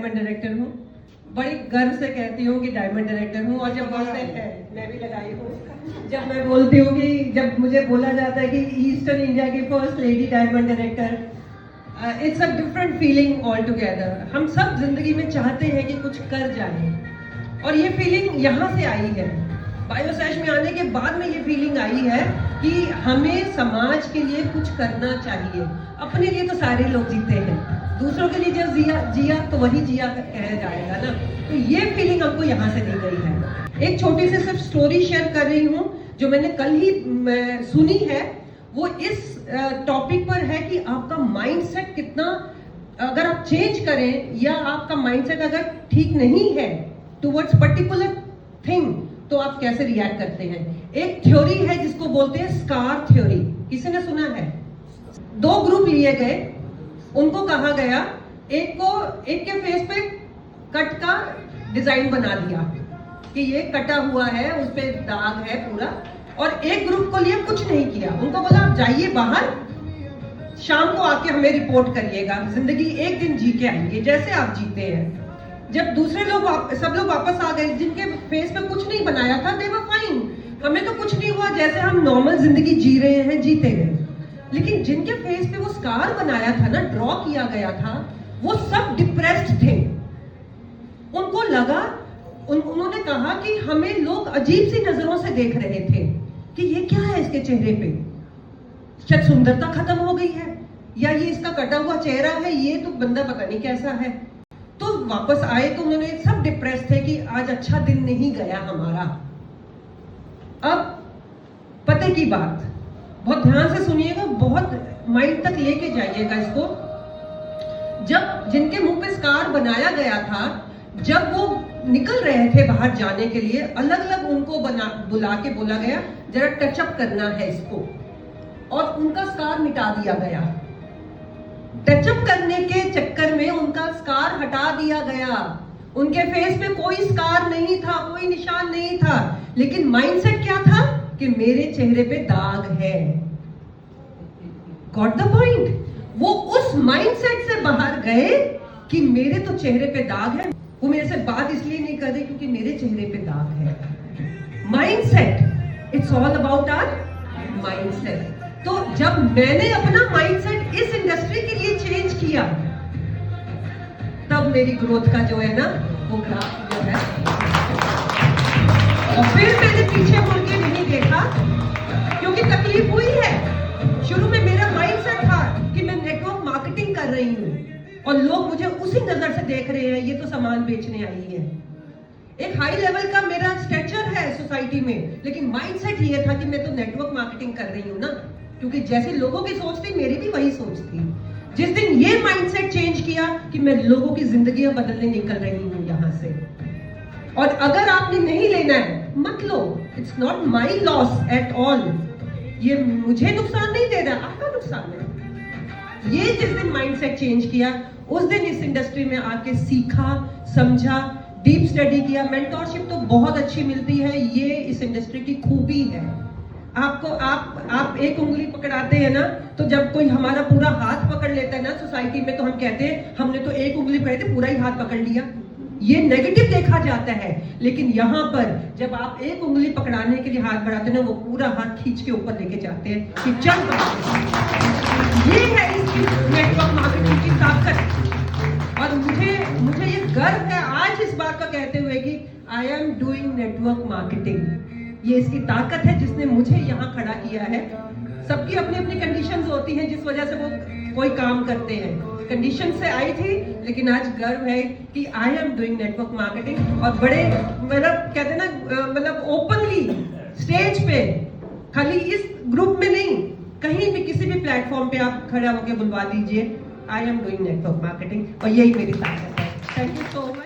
Diamond director हूँ। बड़े गर्व से कहती हूँ कि डायमंड डायरेक्टर हूँ। और जब बोलते हैं, मैं भी लगाई हूँ, जब मैं बोलती हूँ कि जब मुझे बोला जाता है कि ईस्टर्न इंडिया की first lady diamond director, it's a different feeling all together. हम सब जिंदगी में चाहते हैं कि कुछ कर जाए, और ये फीलिंग यहाँ से आई है। बायोसैश में आने के बाद में ये फीलिंग आई है कि हमें समाज के लिए कुछ करना चाहिए। अपने लिए तो सारे लोग जीते हैं, दूसरों के लिए जब जिया तो वही जिया कहा जाएगा ना। तो ये फीलिंग हमको यहाँ से दी गई है। एक छोटी सी सिर्फ स्टोरी शेयर कर रही हूँ जो मैंने कल ही सुनी है। वो इस टॉपिक पर है कि आपका माइंडसेट कितना, अगर आप चेंज करें या आपका माइंडसेट अगर ठीक नहीं है टुवर्ड्स पर्टिकुलर थिंग, तो आप कैसे रिएक्ट करते हैं। एक थ्योरी है जिसको बोलते हैं स्कार थ्योरी, किसी ने सुना है? दो ग्रुप लिए गए, उनको कहा गया, एक के फेस पे कट का डिजाइन बना दिया कि ये कटा हुआ है, उस पे दाग है पूरा। और एक ग्रुप को लिए कुछ नहीं किया, उनको बोला आप जाइए बाहर, शाम को आके हमें रिपोर्ट करिएगा, जिंदगी एक दिन जी के आएंगे जैसे आप जीते हैं। जब दूसरे लोग सब लोग वापस आ गए, जिनके फेस पे कुछ नहीं बनाया था, दे वर फाइन, हमें तो कुछ नहीं हुआ, जैसे हम नॉर्मल जिंदगी जी रहे हैं, जीते गए। लेकिन जिनके फेस पे वो स्कार बनाया था ना, ड्रॉ किया गया था, वो सब डिप्रेस्ड थे। उनको लगा, उन्होंने कहा कि हमें लोग अजीब सी नजरों से देख रहे थे कि ये क्या है इसके चेहरे पे, शायद सुंदरता खत्म हो गई है, या ये इसका कटा हुआ चेहरा है, ये तो बंदा पता नहीं कैसा है। तो वापस आए तो उन्होंने सब डिप्रेस थे कि आज अच्छा दिन नहीं गया हमारा। अब पते की बात, बहुत ध्यान से सुनिएगा, बहुत माइंड तक लेके जाइएगा इसको। जब जिनके मुंह पे स्कार बनाया गया था, जब वो निकल रहे थे बाहर जाने के लिए, अलग अलग उनको बुला के बोला गया जरा टचअप करना है इसको, और उनका स्कार मिटा दिया गया। टचअप करने के चक्कर में उनका स्कार हटा दिया गया। उनके फेस पे कोई स्कार नहीं था, कोई निशान नहीं था, लेकिन माइंडसेट क्या था कि मेरे चेहरे पे दाग है। Got the point? वो उस माइंडसेट से बाहर गए कि मेरे तो चेहरे पे दाग है, वो मेरे से बात इसलिए नहीं कर रही क्योंकि मेरे चेहरे पे दाग है। Mindset, it's all about our mindset. तो जब मैंने अपना माइंडसेट इस इंडस्ट्री के लिए चेंज किया, तब मेरी ग्रोथ का जो है ना वो ग्राफ जो है, और फिर मैंने पीछे मुड़ के नहीं देखा, क्योंकि तकलीफ हुई है। शुरू में मेरा माइंडसेट था कि मैं नेटवर्क मार्केटिंग कर रही हूँ और लोग मुझे उसी नजर से देख रहे हैं, ये तो सामान बेचने आई है। एक हाई लेवल का मेरा स्ट्रक्चर है सोसाइटी में, लेकिन माइंडसेट ये था कि मैं तो नेटवर्क मार्केटिंग कर रही हूँ ना, क्योंकि जैसे लोगों की सोच थी मेरी भी वही सोच थी। जिस दिन ये माइंडसेट चेंज किया कि मैं लोगों की जिंदगियां बदलने निकल रही हूँ यहाँ से। और अगर आपने नहीं लेना है मत लो, it's not my loss at all, ये मुझे नुकसान नहीं दे रहा, आपका नुकसान है। ये जिस दिन माइंडसेट चेंज किया, उस दिन इस इंडस्ट्री में आके सीखा, समझा, डीप स्टडी किया। मेंटोरशिप तो बहुत अच्छी मिलती है, ये इस इंडस्ट्री की खूबी है। आपको आप एक उंगली पकड़ाते हैं ना, तो जब कोई हमारा पूरा हाथ पकड़ लेता है ना सोसाइटी में, तो हम कहते हैं हमने तो एक उंगली पकड़ी थी, पूरा ही हाथ पकड़ लिया। ये नेगेटिव देखा जाता है, लेकिन यहाँ पर जब आप एक उंगली पकड़ाने के लिए हाथ बढ़ाते हैं ना, वो पूरा हाथ खींच के ऊपर लेके जाते हैं कि चल पड़े। ये है इसकी नेटवर्क मार्केटिंग की ताकत। और मुझे ये गर्व है आज इस बात का कहते हुए कि I am doing network marketing. ये इसकी ताकत है जिसने मुझे यहाँ खड़ा किया है। सबकी अपनी अपनी कंडीशंस होती हैं जिस वजह से वो कोई काम करते हैं। कंडीशन से आई थी, लेकिन आज गर्व है कि I am doing network marketing. और बड़े मतलब कहते हैं ना, मतलब ओपनली स्टेज पे, खाली इस ग्रुप में नहीं, कहीं भी किसी भी प्लेटफॉर्म पे आप खड़ा होकर बुलवा दीजिए, I am doing network marketing. और यही मेरी ताकत है। Thank you so much.